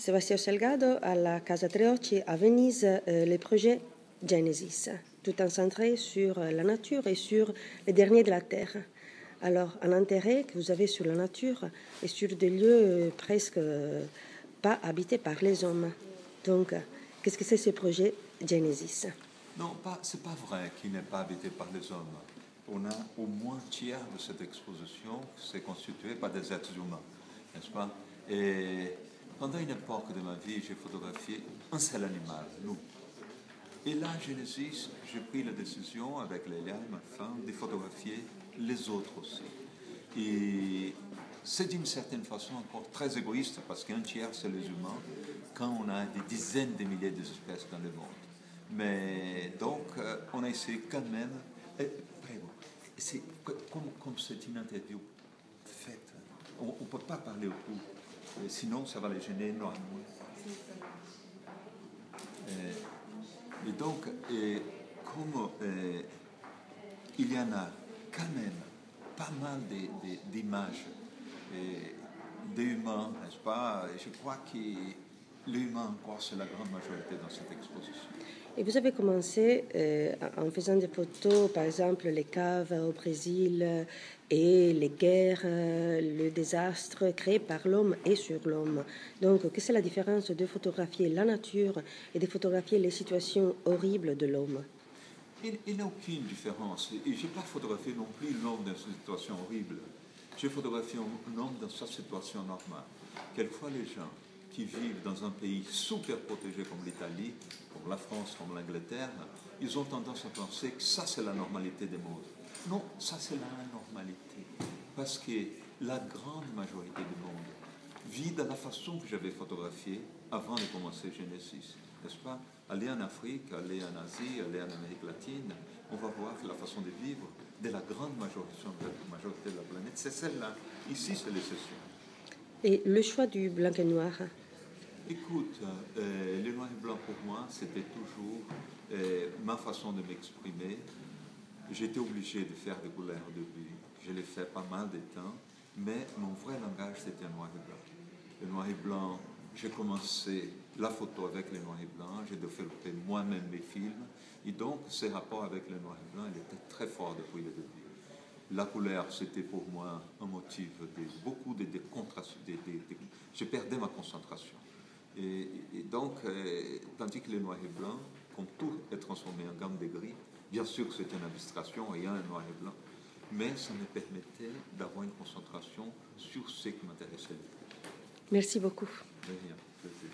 Sebastião Salgado, à la Casa Treocchi à Venise, le projet Genesis, tout centré sur la nature et sur les derniers de la Terre. Alors, un intérêt que vous avez sur la nature et sur des lieux presque pas habités par les hommes. Donc, qu'est-ce que c'est ce projet Genesis? Non, c'est pas vrai qu'il n'est pas habité par les hommes. On a au moins tiers de cette exposition c'est constitué par des êtres humains, n'est-ce pas? Et pendant une époque de ma vie, j'ai photographié un seul animal, nous. Et là, Genesis, j'ai pris la décision avec Lélia, ma femme, de photographier les autres aussi. Et c'est d'une certaine façon encore très égoïste parce qu'un tiers, c'est les humains, quand on a des dizaines de milliers d'espèces dans le monde. Mais donc, on a essayé quand même. C'est comme c'est une interview faite, on ne peut pas parler au coup, sinon ça va les gêner énormément. Et donc, comme il y en a quand même pas mal d'images d'humains, n'est-ce pas? Je crois que l'humain encore c'est la grande majorité dans cette exposition. Et vous avez commencé en faisant des photos, par exemple les caves au Brésil et les guerres, le désastre créé par l'homme et sur l'homme. Donc, qu'est-ce que c'est la différence de photographier la nature et de photographier les situations horribles de l'homme? Il n'y a aucune différence. Et je n'ai pas photographié non plus l'homme dans une situation horrible. J'ai photographié un homme dans sa situation normale. Quelquefois, les gens qui vivent dans un pays super protégé comme l'Italie, comme la France, comme l'Angleterre, ils ont tendance à penser que ça c'est la normalité des mondes. Non, ça c'est l'anormalité. Parce que la grande majorité du monde vit de la façon que j'avais photographié avant de commencer Genesis. N'est-ce pas? Aller en Afrique, aller en Asie, aller en Amérique latine, on va voir que la façon de vivre de la grande majorité de la planète, c'est celle-là. Ici, c'est l'exception. Et le choix du blanc et noir? Écoute, le noir et blanc pour moi, c'était toujours ma façon de m'exprimer. J'étais obligé de faire des couleurs au début. Je l'ai fait pas mal de temps, mais mon vrai langage, c'était le noir et blanc. Le noir et blanc, j'ai commencé la photo avec le noir et blanc, j'ai développé moi-même mes films, et donc ce rapport avec le noir et blanc, il était très fort depuis le début. La couleur, c'était pour moi un motif de beaucoup de contrastes. Je perdais ma concentration. Et donc, tandis que le noir et blanc, comme tout est transformé en gamme de gris, bien sûr que c'est une abstraction et il y a un noir et blanc, mais ça me permettait d'avoir une concentration sur ce qui m'intéressait le plus. Merci beaucoup. De rien, plaisir.